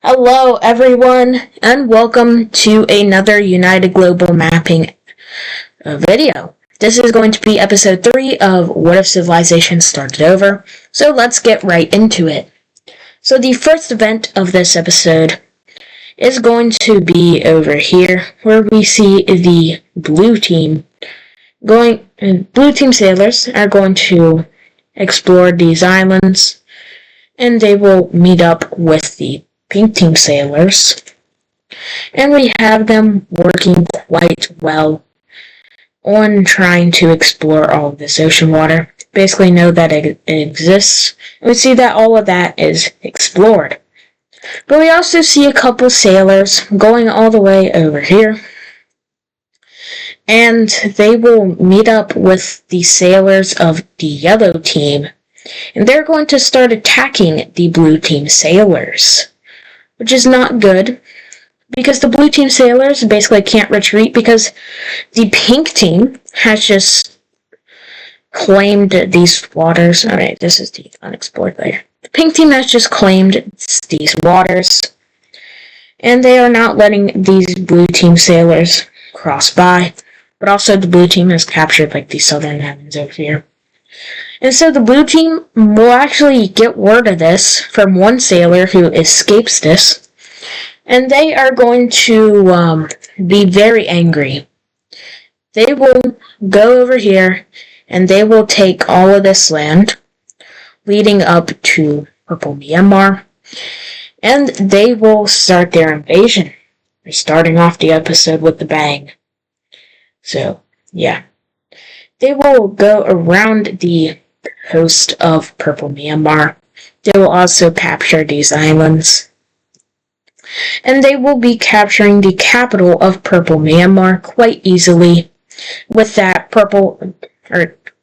Hello, everyone, and welcome to another United Global Mapping video. This is going to be episode 3 of What If Civilization Started Over, so let's get right into it. So the first event of this episode is going to be over here, where we see the blue team sailors are going to explore these islands, and they will meet up with the pink team sailors, and we have them working quite well on trying to explore all of this ocean water. Basically know that it exists, and we see that all of that is explored. But we also see a couple sailors going all the way over here, and they will meet up with the sailors of the yellow team, and they're going to start attacking the blue team sailors, which is not good, because the blue team sailors basically can't retreat because the pink team has just claimed these waters. Alright, this is the unexplored layer. The pink team has just claimed these waters, and they are not letting these blue team sailors cross by, but also the blue team has captured the southern islands over here. And so the blue team will actually get word of this from one sailor who escapes this, and they are going to be very angry. They will go over here, and they will take all of this land, leading up to Purple Myanmar, and they will start their invasion. They're starting off the episode with a bang. So, yeah. They will go around the coast of Purple Myanmar. They will also capture these islands. And they will be capturing the capital of Purple Myanmar quite easily with that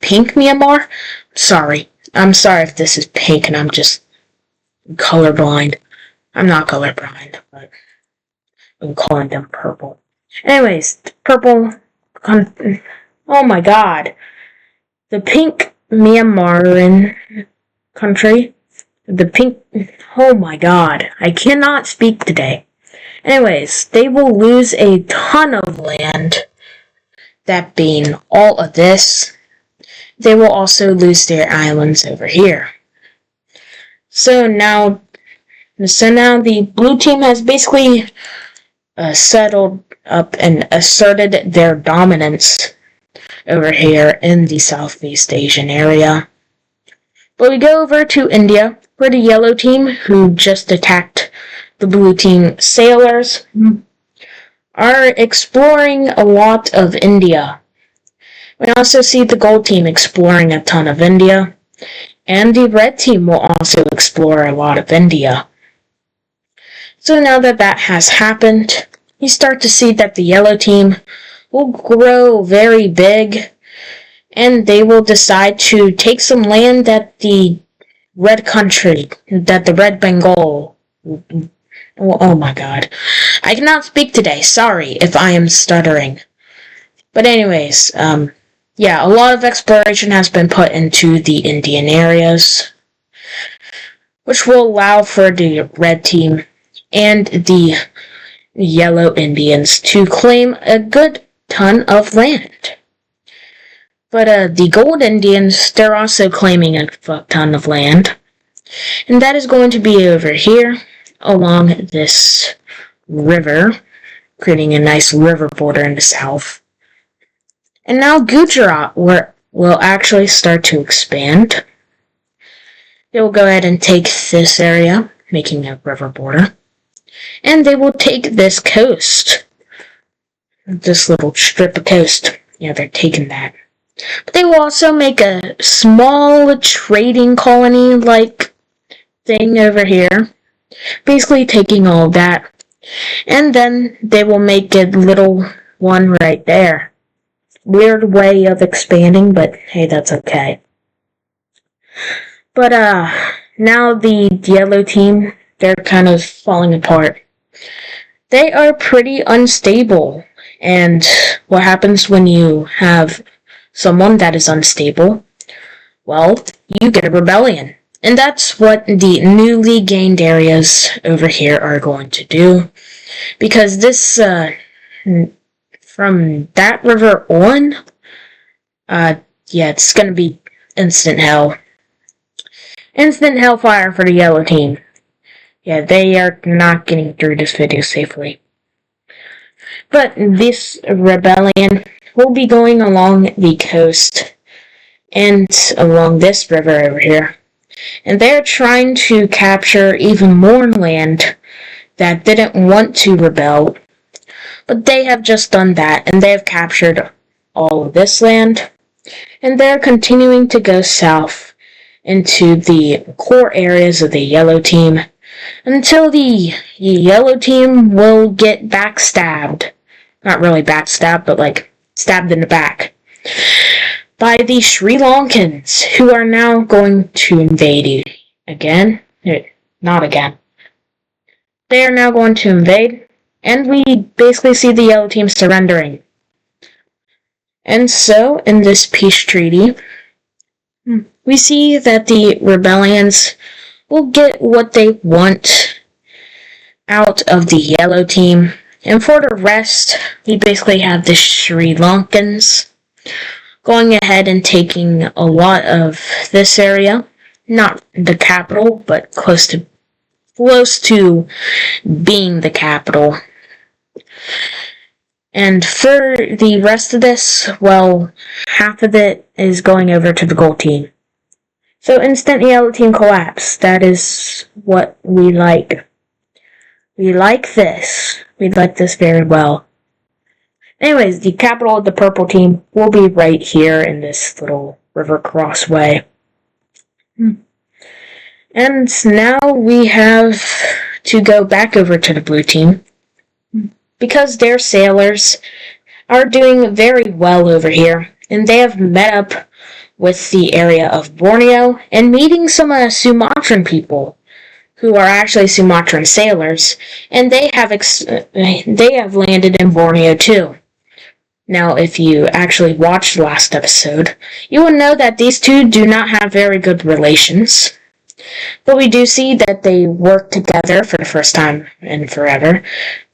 pink Myanmar. I'm sorry if this is pink and I'm just colorblind. I'm not colorblind, but I'm calling them purple. Anyways, oh my god. The pink Myanmaran country, oh my god, I cannot speak today. Anyways, they will lose a ton of land, that being all of this. They will also lose their islands over here. So now the blue team has basically settled up and asserted their dominance over here in the Southeast Asian area. But we go over to India, where the yellow team, who just attacked the blue team sailors, are exploring a lot of India. We also see the gold team exploring a ton of India, and the red team will also explore a lot of India. So now that has happened, you start to see that the yellow team will grow very big, and they will decide to take some land that the red Bengal. Oh my god. I cannot speak today. Sorry if I am stuttering. But anyways, a lot of exploration has been put into the Indian areas, which will allow for the red team and the yellow Indians to claim a good ton of land. But the gold Indians, they're also claiming a fuck ton of land. And that is going to be over here, along this river, creating a nice river border in the south. And now Gujarat will actually start to expand. They will go ahead and take this area, making a river border. And they will take this coast. This little strip of coast. Yeah, they're taking that. But they will also make a small trading colony-like thing over here. Basically taking all of that. And then they will make a little one right there. Weird way of expanding, but hey, that's okay. But now the yellow team, they're kind of falling apart. They are pretty unstable. And what happens when you have someone that is unstable? Well, you get a rebellion. And that's what the newly gained areas over here are going to do. Because this, from that river on, yeah, it's going to be instant hell. Instant hellfire for the yellow team. Yeah, they are not getting through this video safely. But this rebellion will be going along the coast and along this river over here. And they're trying to capture even more land that didn't want to rebel. But they have just done that, and they have captured all of this land. And they're continuing to go south into the core areas of the yellow team until the yellow team will get backstabbed. Not really backstabbed, but like stabbed in the back by the Sri Lankans, who are now going to invade you. Again? Not again. They are now going to invade, and we basically see the yellow team surrendering. And so, in this peace treaty, we see that the rebellions will get what they want out of the yellow team. And for the rest, we basically have the Sri Lankans going ahead and taking a lot of this area. Not the capital, but close to being the capital. And for the rest of this, well, half of it is going over to the gold team. So instant yellow team collapse. That is what we like. We like this. We like this very well. Anyways, the capital of the purple team will be right here in this little river crossway. And now we have to go back over to the blue team, because their sailors are doing very well over here, and they have met up with the area of Borneo and meeting some Sumatran people who are actually Sumatran sailors, and they have landed in Borneo too. Now, if you actually watched the last episode, you will know that these two do not have very good relations. But we do see that they work together for the first time in forever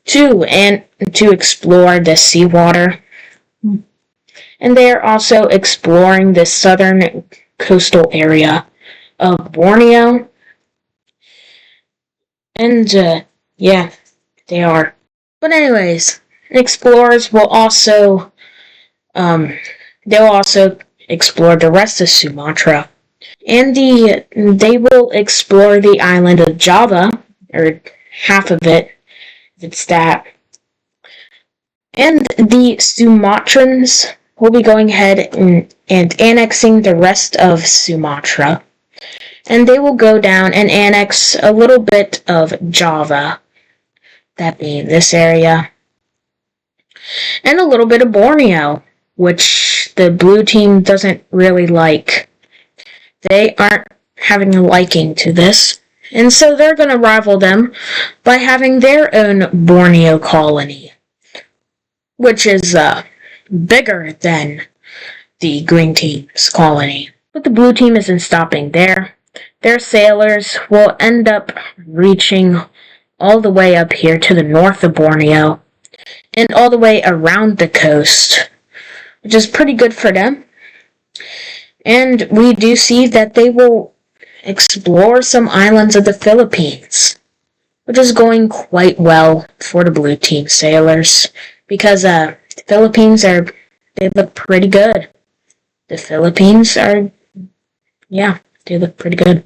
to explore the seawater. And they are also exploring the southern coastal area of Borneo. And, yeah, they are. But anyways, explorers will also, they'll also explore the rest of Sumatra. And they will explore the island of Java, or half of it, if it's that. And the Sumatrans will be going ahead and annexing the rest of Sumatra. And they will go down and annex a little bit of Java, that being this area, and a little bit of Borneo, which the blue team doesn't really like. They aren't having a liking to this, and so they're going to rival them by having their own Borneo colony, which is bigger than the green team's colony. But the blue team isn't stopping there. Their sailors will end up reaching all the way up here to the north of Borneo and all the way around the coast, which is pretty good for them. And we do see that they will explore some islands of the Philippines, which is going quite well for the blue team sailors, because the Philippines they look pretty good. The Philippines are, yeah, they look pretty good.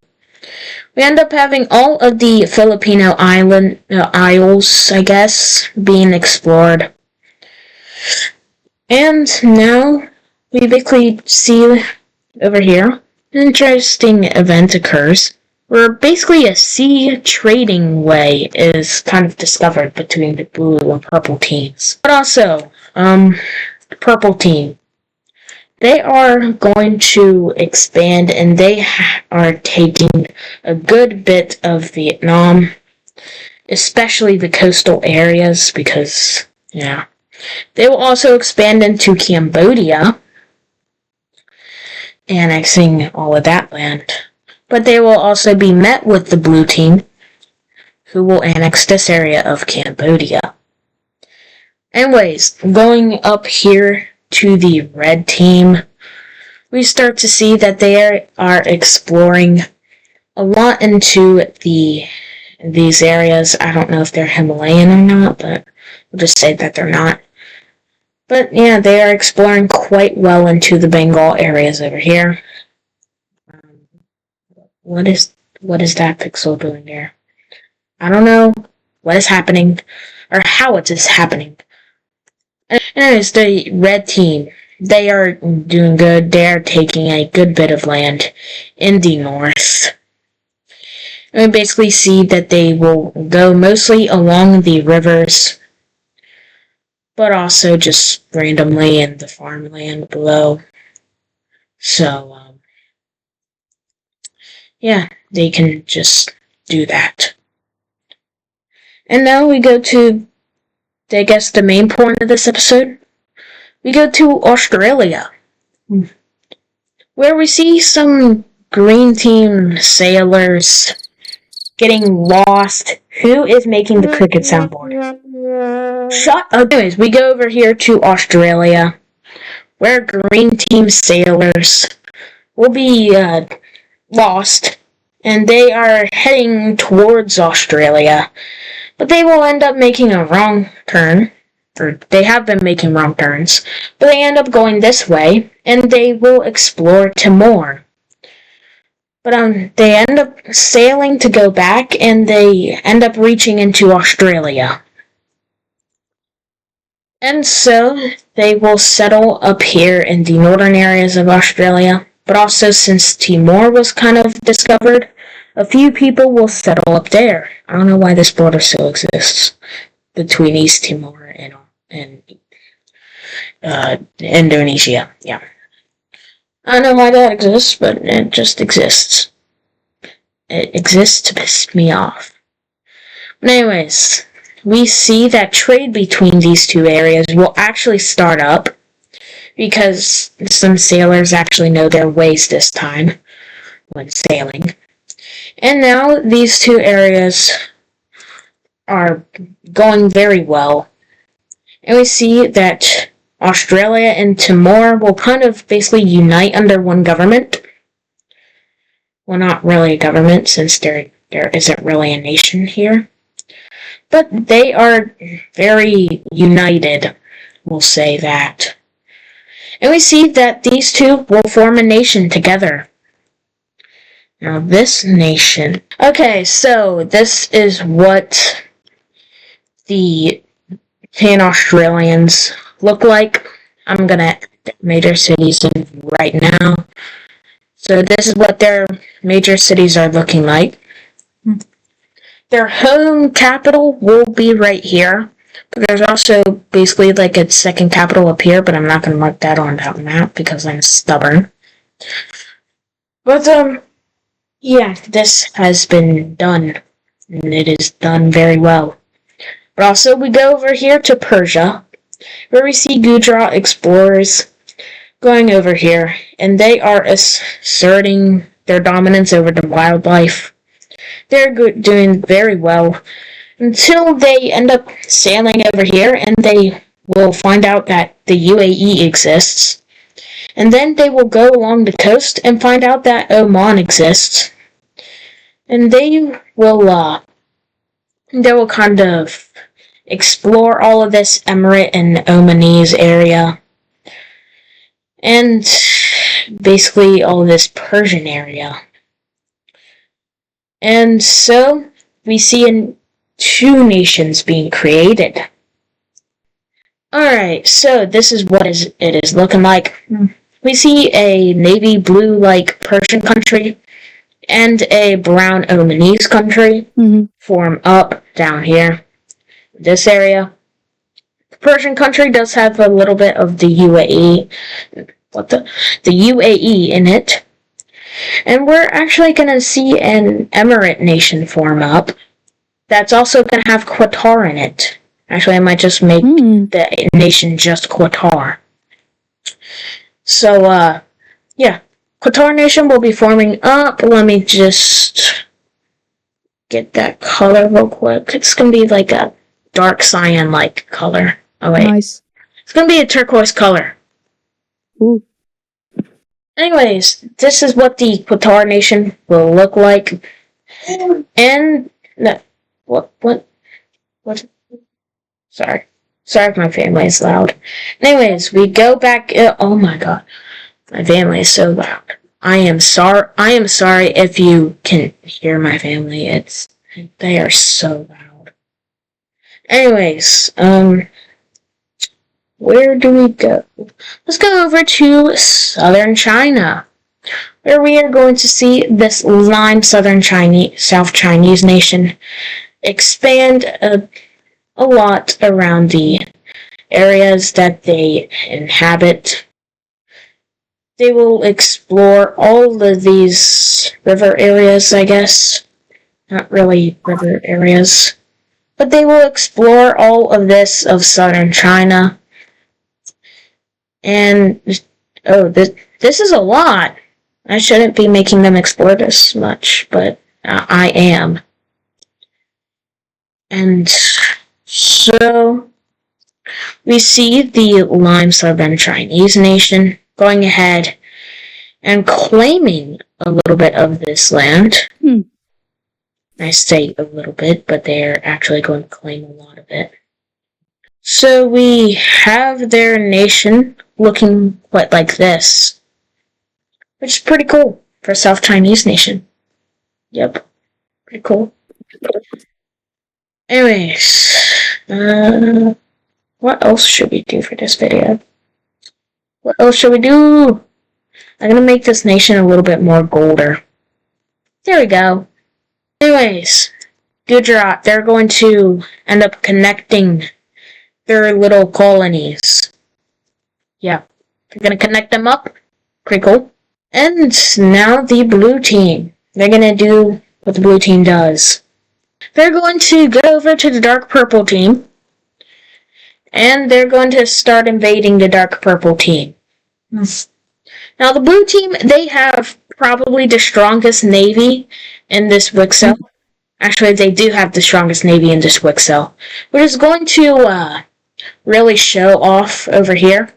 We end up having all of the Filipino isles, I guess, being explored. And now we basically see over here, an interesting event occurs where basically a sea trading way is kind of discovered between the blue and purple teams. But also, the purple team, they are going to expand, and they are taking a good bit of Vietnam, especially the coastal areas, because, yeah. They will also expand into Cambodia, annexing all of that land. but they will also be met with the blue team, who will annex this area of Cambodia. Anyways, going up here to the red team, we start to see that they are exploring a lot into these areas. I don't know if they're Himalayan or not, but we'll just say that they're not. But yeah, they are exploring quite well into the Bengal areas over here. What is that pixel doing there? I don't know what is happening, or how it is happening. Anyways, the red team, they are doing good. They are taking a good bit of land in the north. And we basically see that they will go mostly along the rivers, but also just randomly in the farmland below. So, yeah, they can just do that. And now we go to, I guess, the main point of this episode. We go to Australia, where we see some green team sailors getting lost. Who is making the cricket soundboard? Shut up. Anyways, we go over here to Australia, where green team sailors will be lost, and they are heading towards Australia, but they will end up making a wrong turn, or they have been making wrong turns, but they end up going this way, and they will explore Timor. But they end up sailing to go back, and they end up reaching into Australia. And so, they will settle up here in the northern areas of Australia. But also, since Timor was kind of discovered, a few people will settle up there. I don't know why this border still exists between East Timor and Indonesia. Yeah. I don't know why that exists, but it just exists. It exists to piss me off. But anyways, we see that trade between these two areas will actually start up, because some sailors actually know their ways this time when sailing. And now these two areas are going very well. And we see that Australia and Timor will kind of basically unite under one government. Well, not really a government, since there isn't really a nation here. But they are very united, we'll say that. And we see that these two will form a nation together. Now, this nation... Okay, so this is what the Pan-Australians look like. I'm gonna major cities in right now. So this is what their major cities are looking like. Their home capital will be right here. But there's also basically like a second capital up here, but I'm not going to mark that on that map because I'm stubborn. But, yeah, this has been done. And it is done very well. But also we go over here to Persia, where we see Gujarat explorers going over here. And they are asserting their dominance over the wildlife. They're doing very well, until they end up sailing over here, and they will find out that the UAE exists. And then they will go along the coast and find out that Oman exists. And they will kind of explore all of this Emirate and Omanese area. And basically all of this Persian area. And so, we see two nations being created. Alright, so this is what it is looking like. We see a navy blue-like Persian country and a brown Omanese country form up down here. This area. The Persian country does have a little bit of the UAE. The UAE in it. And we're actually going to see an Emirate nation form up. That's also going to have Qatar in it. Actually, I might just make the nation just Qatar. So, yeah. Qatar Nation will be forming up. Let me just get that color real quick. It's going to be like a dark cyan-like color. Oh, wait. Nice. It's going to be a turquoise color. Ooh. Anyways, this is what the Qatar Nation will look like. And, no, what? Sorry if my family is loud. Anyways, we go back, oh my god, my family is so loud. I am sorry if you can hear my family, they are so loud. Anyways, where do we go? Let's go over to southern China, where we are going to see this Lime South Chinese nation expand a lot around the areas that they inhabit. They will explore all of these river areas, I guess. Not really river areas. But they will explore all of this of southern China. And, this is a lot. I shouldn't be making them explore this much, but I am. And so, we see the Lime Southern Chinese nation going ahead and claiming a little bit of this land. I say a little bit, but they're actually going to claim a lot of it. So we have their nation looking quite like this, which is pretty cool for a South Chinese nation. Yep, pretty cool. Anyways, what else should we do for this video? What else should we do? I'm gonna make this nation a little bit more golder. There we go. Anyways, Gujarat, they're going to end up connecting their little colonies. Yeah, they're gonna connect them up. Pretty cool. And now the blue team. They're gonna do what the blue team does. They're going to go over to the dark purple team, and they're going to start invading the dark purple team. Now, the blue team, they have probably the strongest navy in this wicso. Actually, they do have the strongest navy in this wicso, which is going to really show off over here.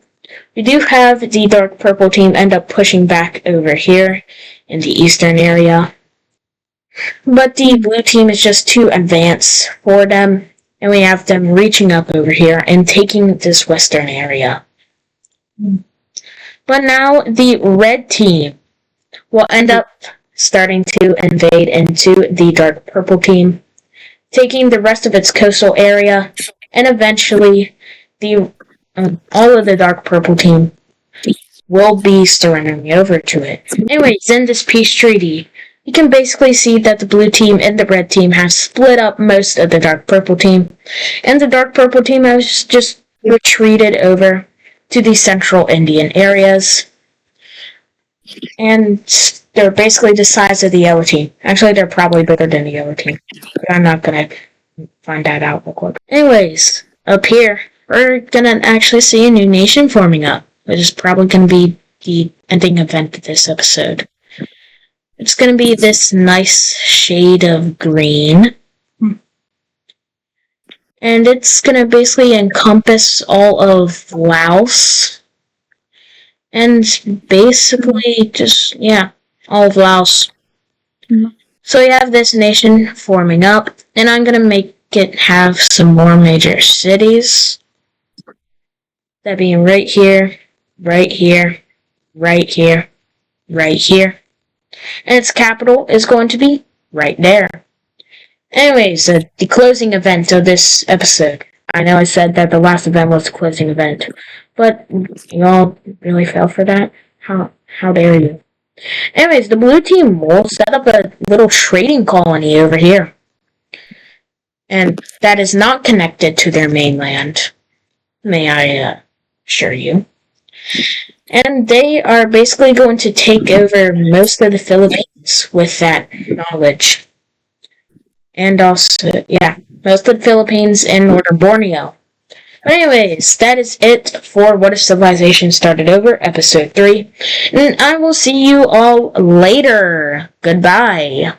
We do have the dark purple team end up pushing back over here in the eastern area. But the blue team is just too advanced for them, and we have them reaching up over here and taking this western area. But now the red team will end up starting to invade into the dark purple team, taking the rest of its coastal area, and eventually all of the dark purple team will be surrendering over to it. Anyways, in this peace treaty, you can basically see that the blue team and the red team have split up most of the dark purple team, and the dark purple team has just retreated over to the central Indian areas, and they're basically the size of the yellow team. Actually, they're probably bigger than the yellow team, but I'm not gonna find that out real quick. Anyways, up here, we're gonna actually see a new nation forming up, which is probably gonna be the ending event of this episode. It's going to be this nice shade of green. And it's going to basically encompass all of Laos. And basically just, all of Laos. So we have this nation forming up. And I'm going to make it have some more major cities. That being right here, right here, right here, right here. And its capital is going to be right there. Anyways, the closing event of this episode. I know I said that the last event was the closing event, but you all really fell for that? How dare you? Anyways, the blue team will set up a little trading colony over here. And that is not connected to their mainland. May I assure you. And they are basically going to take over most of the Philippines with that knowledge. And also, most of the Philippines and northern Borneo. Anyways, that is it for What If Civilization Started Over, Episode 3. And I will see you all later. Goodbye.